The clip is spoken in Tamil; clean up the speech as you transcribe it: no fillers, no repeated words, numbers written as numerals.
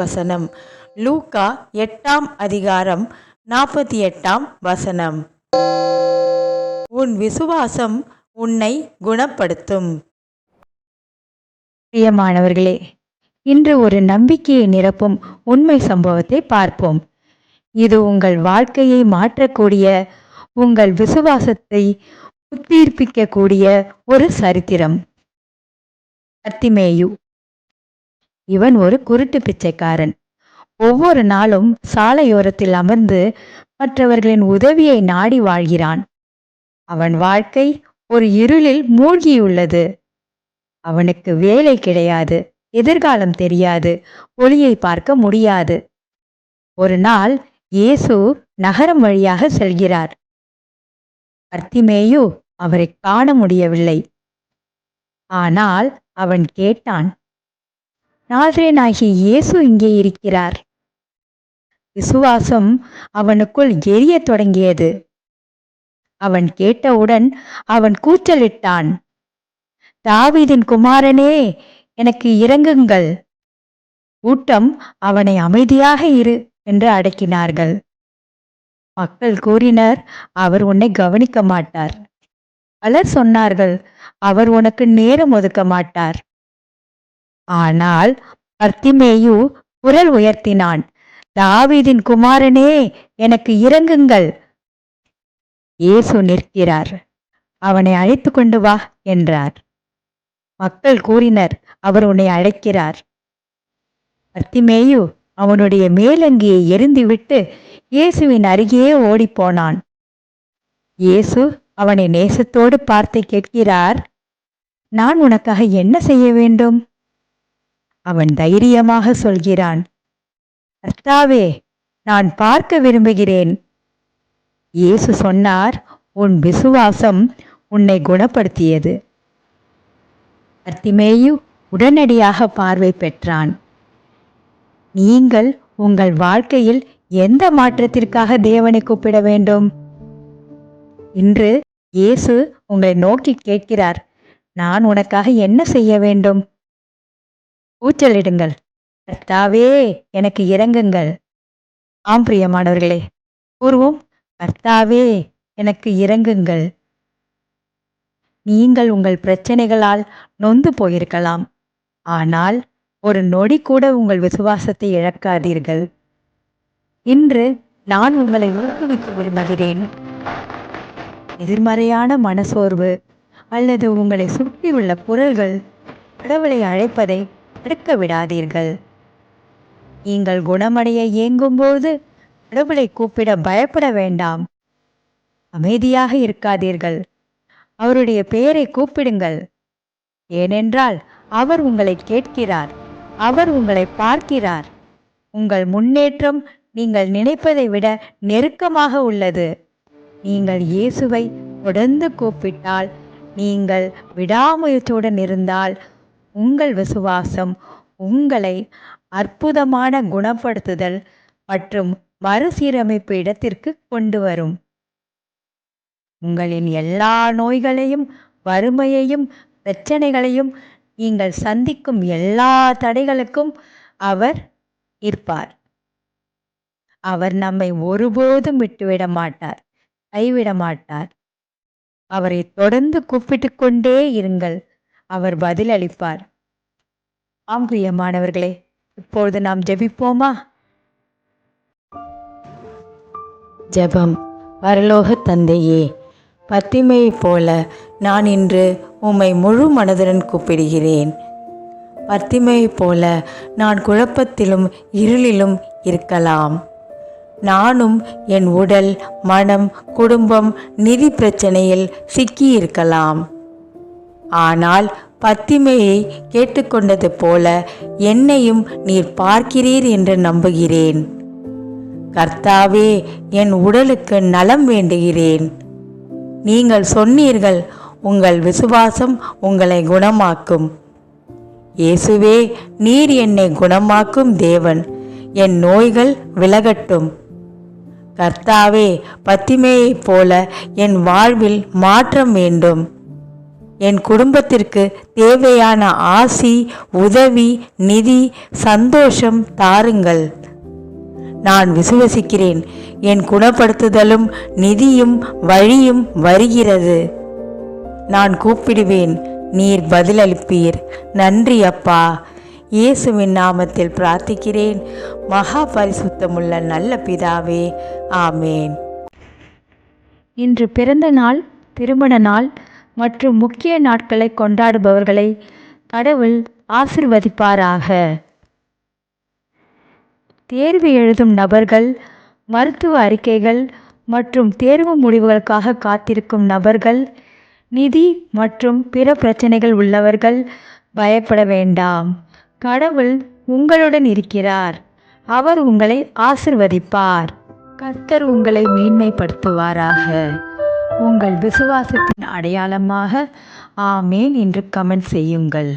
வசனம். லூக்கா 8ஆம் அதிகாரம் 48ஆம் வசனம். உன் விசுவாசம் உன்னை குணப்படுத்தும். பிரியமானவர்களே, இன்று ஒரு நம்பிக்கையை நிரப்பும் உண்மை சம்பவத்தை பார்ப்போம். இது உங்கள் வாழ்க்கையை மாற்றக்கூடிய, உங்கள் விசுவாசத்தை புத்துயிர்ப்பிக்கக்கூடிய ஒரு சரித்திரம். பர்த்திமேயு. இவன் ஒரு குருட்டு பிச்சைக்காரன். ஒவ்வொரு நாளும் சாலையோரத்தில் அமர்ந்து மற்றவர்களின் உதவியை நாடி வாழ்கிறான். அவன் வாழ்க்கை ஒரு இருளில் மூழ்கியுள்ளது. அவனுக்கு வேலை கிடையாது, எதிர்காலம் தெரியாது, ஒளியை பார்க்க முடியாது. ஒரு நாள் இயேசு நகரம் வழியாக செல்கிறார். பர்த்திமேயு அவரை காண முடியவில்லை. ஆனால் அவன் கேட்டான், நாசரேயனாகிய இயேசு இங்கே இருக்கிறார். விசுவாசம் அவனுக்குள் எரியத் தொடங்கியது. அவன் கேட்டவுடன் அவன் கூச்சலிட்டான், தாவீதின் குமாரனே, எனக்கு இரங்குங்கள். கூட்டம் அவனை அமைதியாக இரு என்று அடக்கினார்கள். மக்கள் கூறினர், அவர் உன்னை கவனிக்க மாட்டார். பலர் சொன்னார்கள், அவர் உனக்கு நேரம் ஒதுக்க மாட்டார். ஆனால் பர்த்திமேயு குரல் உயர்த்தினான், தாவீதின் குமாரனே, எனக்கு இரங்குங்கள். இயேசு நிற்கிறார். அவனை அழைத்து கொண்டு வா என்றார். மக்கள் கூறினர், அவர் உன்னை அழைக்கிறார். பர்த்திமேயு அவனுடைய மேலங்கியை எறிந்துவிட்டு இயேசுவின் அருகே ஓடிப்போனான். இயேசு அவனை நேசத்தோடு பார்த்து கேட்கிறார், நான் உனக்காக என்ன செய்ய வேண்டும்? அவன் தைரியமாக சொல்கிறான், கர்த்தாவே, நான் பார்க்க விரும்புகிறேன். இயேசு சொன்னார், உன் விசுவாசம் உன்னை குணப்படுத்தியது. பர்த்திமேயு உடனடியாக பார்வை பெற்றான். நீங்கள் உங்கள் வாழ்க்கையில் எந்த மாற்றத்திற்காக தேவனை கூப்பிட வேண்டும்? இன்று இயேசு உங்களை நோக்கி கேட்கிறார், நான் உனக்காக என்ன செய்ய வேண்டும்? கூச்சலிடுங்கள், கர்த்தாவே, எனக்கு இரங்குங்கள். ஆம் பிரியமானவர்களே, கூறுவோம், கர்த்தாவே, எனக்கு இரங்குங்கள். நீங்கள் உங்கள் பிரச்சனைகளால் நொந்து போயிருக்கலாம். ஆனால் ஒரு நொடி கூட உங்கள் விசுவாசத்தை இழக்காதீர்கள். இன்று நான் உங்களை ஊக்குவிக்க விரும்புகிறேன். எதிர்மறையான மனசோர்வு அல்லது உங்களை சுற்றியுள்ள குரல்கள் கடவுளை அழைப்பதை தடுக்க விடாதீர்கள். நீங்கள் குணமடைய ஏங்கும்போது கடவுளை கூப்பிட பயப்பட வேண்டாம். அமைதியாக இருக்காதீர்கள். அவருடைய பெயரை கூப்பிடுங்கள். ஏனென்றால் அவர் உங்களை கேட்கிறார். அவர் உங்களை பார்க்கிறார். உங்கள் முன்னேற்றம் நீங்கள் நினைப்பதை விட நெருக்கமாக உள்ளது. நீங்கள் இயேசுவை தொடர்ந்து கூப்பிட்டால், நீங்கள் விடாமுயற்சியுடன் இருந்தால், உங்கள் விசுவாசம் உங்களை அற்புதமான குணப்படுத்துதல் மற்றும் மறுசீரமைப்பு இடத்திற்கு கொண்டு வரும். உங்களின் எல்லா நோய்களையும், வறுமையையும், பிரச்சனைகளையும், நீங்கள் சந்திக்கும் எல்லா தடைகளுக்கும் அவர் இருப்பார். அவர் நம்மை ஒருபோதும் விட்டுவிட மாட்டார், கைவிட மாட்டார். அவரை தொடர்ந்து கூப்பிட்டு கொண்டே இருங்கள், அவர் பதிலளிப்பார். ஆம் பிரியமானவர்களே, இப்பொழுது நாம் ஜெபிப்போமா? ஜெபம். பரலோக தந்தையே, பர்த்திமேயை போல நான் இன்று உம்மை முழு மனதுடன் கூப்பிடுகிறேன். பர்த்திமேயை போல நான் குழப்பத்திலும் இருளிலும் இருக்கலாம். நானும் என் உடல், மனம், குடும்பம், நிதி பிரச்சனையில் சிக்கியிருக்கலாம். ஆனால் பர்த்திமேயை கேட்டுக்கொண்டது போல என்னையும் நீர் பார்க்கிறீர் என்று நம்புகிறேன். கர்த்தாவே, என் உடலுக்கு நலம் வேண்டுகிறேன். நீங்கள் சொன்னீர்கள், உங்கள் விசுவாசம் உங்களை குணமாக்கும். இயேசுவே, நீர் என்னை குணமாக்கும் தேவன். என் நோய்கள் விலகட்டும். கர்த்தாவே, பர்த்திமேயைப் போல என் வாழ்வில் மாற்றம் வேண்டும். என் குடும்பத்திற்கு தேவையான ஆசி, உதவி, நிதி, சந்தோஷம் தாருங்கள். நான் விசுவசிக்கிறேன். என் குணப்படுத்துதலும் நிதியும் வழியும் வருகிறது. நான் கூப்பிடுவேன், நீர் பதிலளிப்பீர். நன்றி அப்பா. இயேசுவின் நாமத்தில் பிரார்த்திக்கிறேன். மகா பரிசுத்தமுள்ள நல்ல பிதாவே, ஆமேன். இன்று பிறந்த நாள், திருமண நாள் மற்றும் முக்கிய நாட்களை கொண்டாடுபவர்களை கடவுள் ஆசிர்வதிப்பாராக. தேர்வு எழுதும் நபர்கள், மருத்துவ அறிக்கைகள் மற்றும் தேர்வு முடிவுகளுக்காக காத்திருக்கும் நபர்கள், நிதி மற்றும் பிற பிரச்சனைகள் உள்ளவர்கள் பயப்பட வேண்டாம். கடவுள் உங்களுடன் இருக்கிறார். அவர் உங்களை ஆசிர்வதிப்பார். கர்த்தர் உங்களை மேன்மைப்படுத்துவாராக. உங்கள் விசுவாசத்தின் அடையாளமாக ஆமேன் என்று கமெண்ட் செய்யுங்கள்.